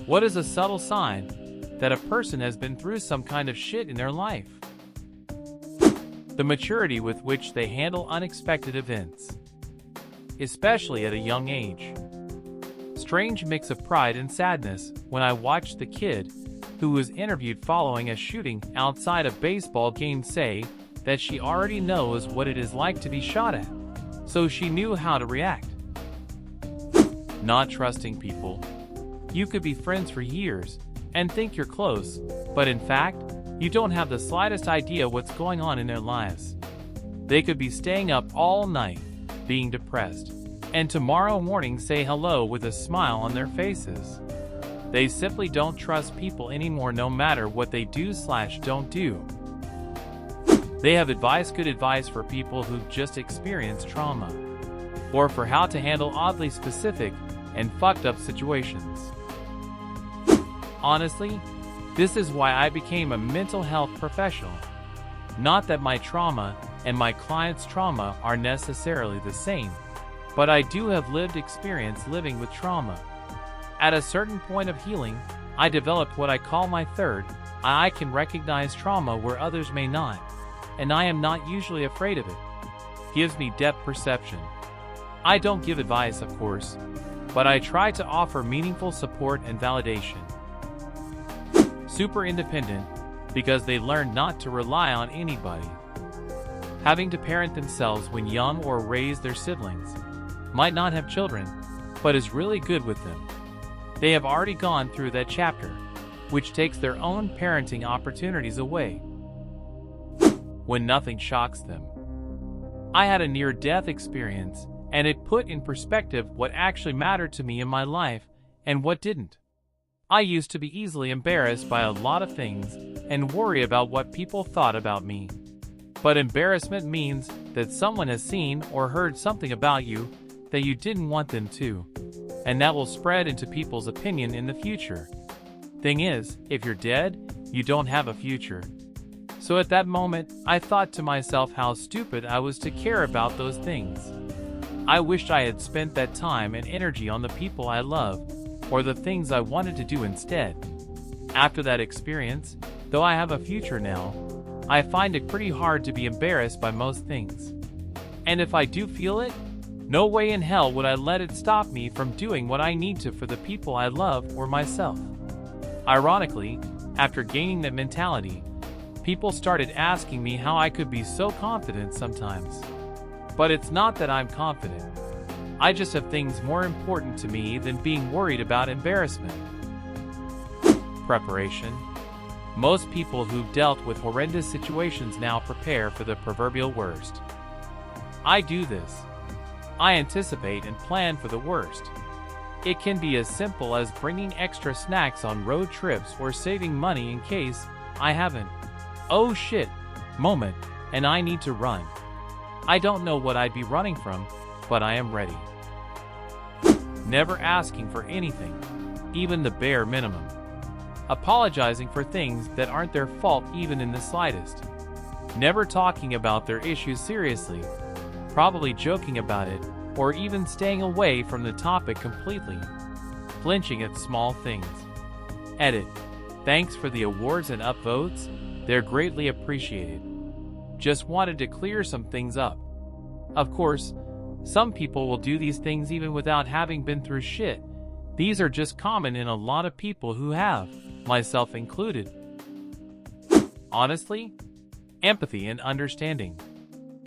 What is a subtle sign that a person has been through some kind of shit in their life? The maturity with which they handle unexpected events, especially at a young age. Strange mix of pride and sadness when I watched the kid who was interviewed following a shooting outside a baseball game say that she already knows what it is like to be shot at, so she knew how to react. Not trusting people. You could be friends for years and think you're close, but in fact, you don't have the slightest idea what's going on in their lives. They could be staying up all night, being depressed, and tomorrow morning say hello with a smile on their faces. They simply don't trust people anymore no matter what they do/don't do. They have good advice for people who've just experienced trauma, or for how to handle oddly specific and fucked up situations. Honestly, this is why I became a mental health professional. Not that my trauma and my clients' trauma are necessarily the same, but I do have lived experience living with trauma. At a certain point of healing, I developed what I call my third eye. I can recognize trauma where others may not, and I am not usually afraid of it. Gives me depth perception. I don't give advice, of course, but I try to offer meaningful support and validation. Super independent, because they learn not to rely on anybody. Having to parent themselves when young or raise their siblings. Might not have children, but is really good with them. They have already gone through that chapter, which takes their own parenting opportunities away. When nothing shocks them. I had a near-death experience, and it put in perspective what actually mattered to me in my life and what didn't. I used to be easily embarrassed by a lot of things and worry about what people thought about me. But embarrassment means that someone has seen or heard something about you that you didn't want them to, and that will spread into people's opinion in the future. Thing is, if you're dead, you don't have a future. So at that moment, I thought to myself how stupid I was to care about those things. I wished I had spent that time and energy on the people I love, or the things I wanted to do instead. After that experience, though I have a future now, I find it pretty hard to be embarrassed by most things. And if I do feel it, no way in hell would I let it stop me from doing what I need to for the people I love or myself. Ironically, after gaining that mentality, people started asking me how I could be so confident sometimes. But it's not that I'm confident. I just have things more important to me than being worried about embarrassment. Preparation. Most people who've dealt with horrendous situations now prepare for the proverbial worst. I do this. I anticipate and plan for the worst. It can be as simple as bringing extra snacks on road trips or saving money in case I haven't. Oh shit, moment, and I need to run. I don't know what I'd be running from, but I am ready. Never asking for anything, even the bare minimum. Apologizing for things that aren't their fault even in the slightest. Never talking about their issues seriously, probably joking about it, or even staying away from the topic completely. Flinching at small things. Edit. Thanks for the awards and upvotes, they're greatly appreciated. Just wanted to clear some things up. Of course, some people will do these things even without having been through shit. These are just common in a lot of people who have, myself included. Honestly, empathy and understanding.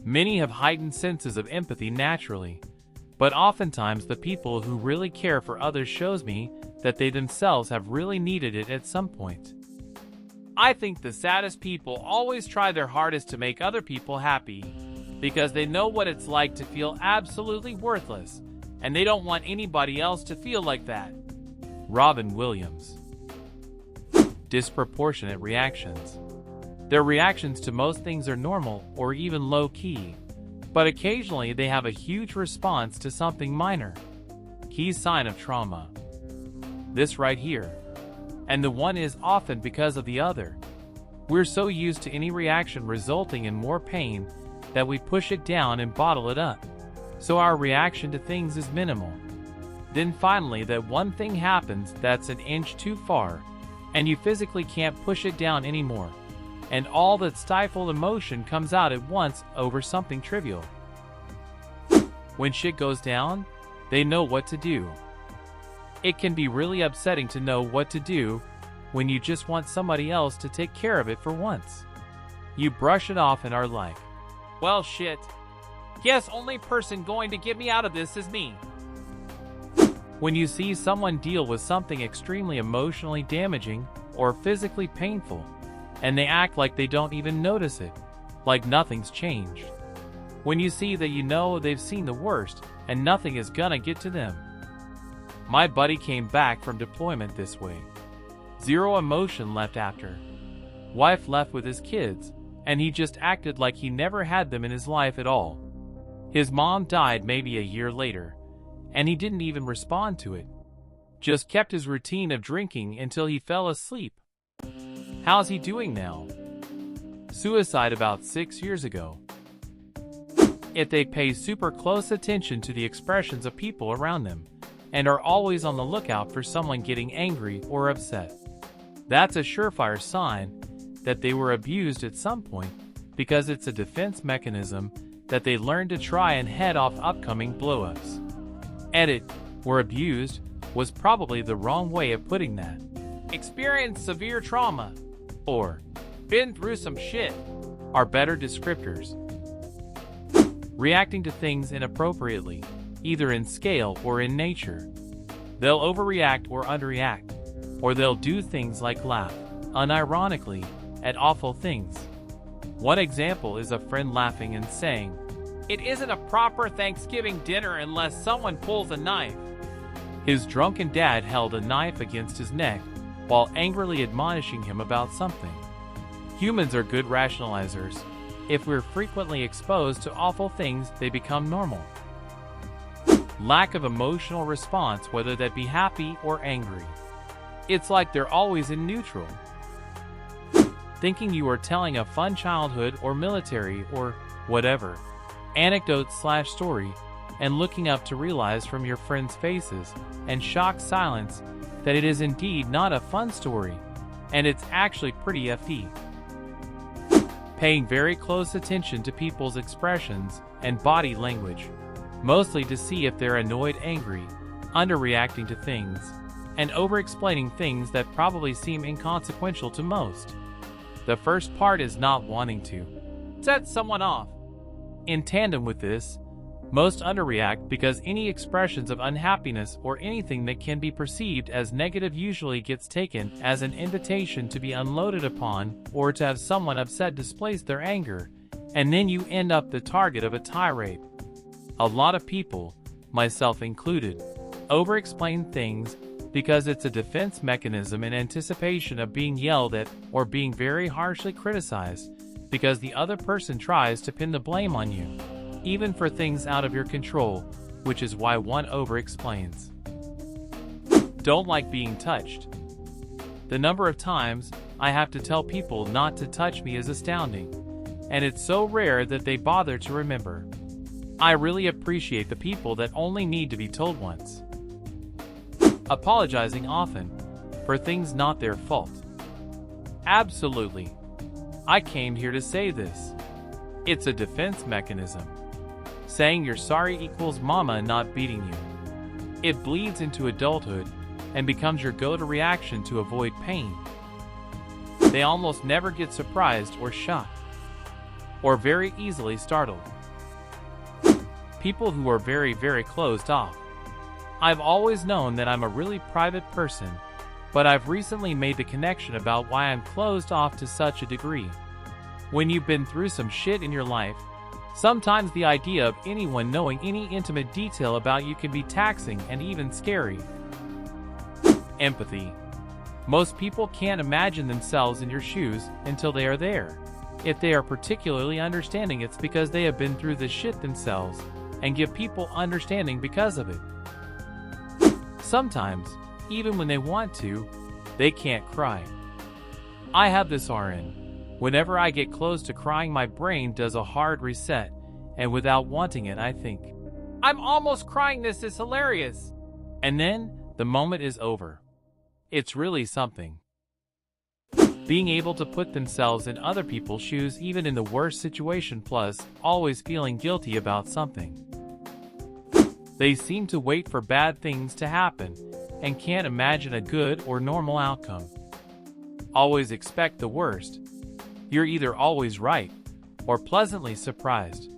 Many have heightened senses of empathy naturally, but oftentimes the people who really care for others shows me that they themselves have really needed it at some point. I think the saddest people always try their hardest to make other people happy, because they know what it's like to feel absolutely worthless, and they don't want anybody else to feel like that. Robin Williams. Disproportionate reactions. Their reactions to most things are normal or even low-key, but occasionally they have a huge response to something minor. Key sign of trauma. This right here. And the one is often because of the other. We're so used to any reaction resulting in more pain that we push it down and bottle it up, so our reaction to things is minimal. Then finally that one thing happens that's an inch too far, and you physically can't push it down anymore, and all that stifled emotion comes out at once over something trivial. When shit goes down, they know what to do. It can be really upsetting to know what to do when you just want somebody else to take care of it for once. You brush it off and are like, well shit. Yes, only person going to get me out of this is me. When you see someone deal with something extremely emotionally damaging or physically painful, and they act like they don't even notice it, like nothing's changed. When you see that you know they've seen the worst and nothing is gonna get to them. My buddy came back from deployment this way. Zero emotion left after. Wife left with his kids, and he just acted like he never had them in his life at all. His mom died maybe a year later, and he didn't even respond to it. Just kept his routine of drinking until he fell asleep. How's he doing now? Suicide about 6 years ago. If they pay super close attention to the expressions of people around them, and are always on the lookout for someone getting angry or upset, that's a surefire sign that they were abused at some point, because it's a defense mechanism that they learned to try and head off upcoming blow-ups. Edit, were abused, was probably the wrong way of putting that. Experienced severe trauma, or been through some shit, are better descriptors. Reacting to things inappropriately, either in scale or in nature. They'll overreact or underreact, or they'll do things like laugh, unironically, at awful things. One example is a friend laughing and saying, "It isn't a proper Thanksgiving dinner unless someone pulls a knife." His drunken dad held a knife against his neck while angrily admonishing him about something. Humans are good rationalizers. If we're frequently exposed to awful things, they become normal. Lack of emotional response, whether that be happy or angry. It's like they're always in neutral. Thinking you are telling a fun childhood or military or whatever anecdote/story, and looking up to realize from your friends' faces and shocked silence that it is indeed not a fun story, and it's actually pretty FE. Paying very close attention to people's expressions and body language, mostly to see if they're annoyed, angry, underreacting to things, and over-explaining things that probably seem inconsequential to most. The first part is not wanting to set someone off. In tandem with this, most underreact because any expressions of unhappiness or anything that can be perceived as negative usually gets taken as an invitation to be unloaded upon or to have someone upset displace their anger, and then you end up the target of a tirade. A lot of people, myself included, over-explain things because it's a defense mechanism in anticipation of being yelled at or being very harshly criticized, because the other person tries to pin the blame on you, even for things out of your control, which is why one over-explains. Don't like being touched. The number of times I have to tell people not to touch me is astounding, and it's so rare that they bother to remember. I really appreciate the people that only need to be told once. Apologizing often for things not their fault. Absolutely. I came here to say this. It's a defense mechanism. Saying you're sorry equals mama not beating you. It bleeds into adulthood and becomes your go-to reaction to avoid pain. They almost never get surprised or shocked, or very easily startled. People who are very, very closed off. I've always known that I'm a really private person, but I've recently made the connection about why I'm closed off to such a degree. When you've been through some shit in your life, sometimes the idea of anyone knowing any intimate detail about you can be taxing and even scary. Empathy. Most people can't imagine themselves in your shoes until they are there. If they are particularly understanding, it's because they have been through this shit themselves, and give people understanding because of it. Sometimes, even when they want to, they can't cry. I have this RN. Whenever I get close to crying, my brain does a hard reset, and without wanting it, I think, "I'm almost crying, this is hilarious." And then, the moment is over. It's really something. Being able to put themselves in other people's shoes even in the worst situation, plus always feeling guilty about something. They seem to wait for bad things to happen and can't imagine a good or normal outcome. Always expect the worst. You're either always right or pleasantly surprised.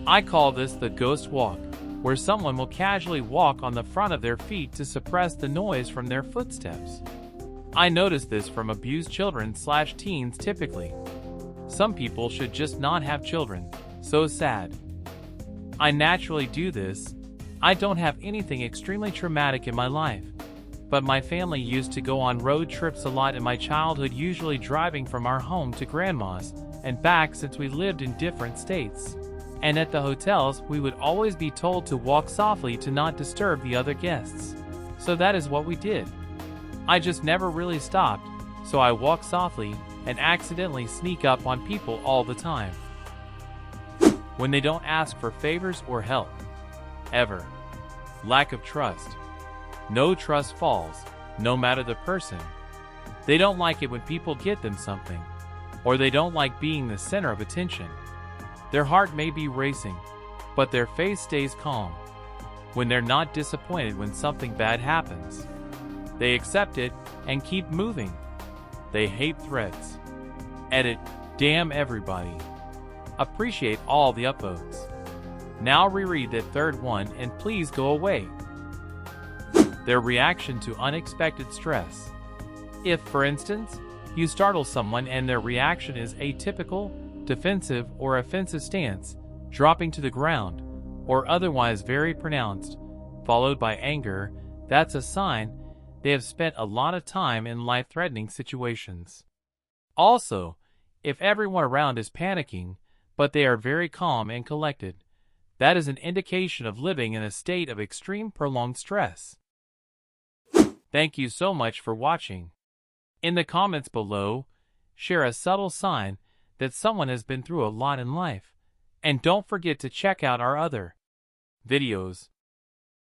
I call this the ghost walk, where someone will casually walk on the front of their feet to suppress the noise from their footsteps. I notice this from abused children/teens typically. Some people should just not have children. So sad. I naturally do this. I don't have anything extremely traumatic in my life, but my family used to go on road trips a lot in my childhood, usually driving from our home to grandma's and back since we lived in different states. And at the hotels, we would always be told to walk softly to not disturb the other guests. So that is what we did. I just never really stopped, so I walk softly and accidentally sneak up on people all the time. When they don't ask for favors or help. Ever. Lack of trust. No trust falls, no matter the person. They don't like it when people get them something, or they don't like being the center of attention. Their heart may be racing, but their face stays calm. When they're not disappointed when something bad happens, they accept it and keep moving. They hate threats. Edit, damn everybody. Appreciate all the upvotes. Now reread that third one and please go away. Their reaction to unexpected stress. If, for instance, you startle someone and their reaction is atypical, defensive or offensive stance, dropping to the ground, or otherwise very pronounced, followed by anger, that's a sign they have spent a lot of time in life-threatening situations. Also, if everyone around is panicking, but they are very calm and collected, that is an indication of living in a state of extreme prolonged stress. Thank you so much for watching. In the comments below, share a subtle sign that someone has been through a lot in life. And don't forget to check out our other videos.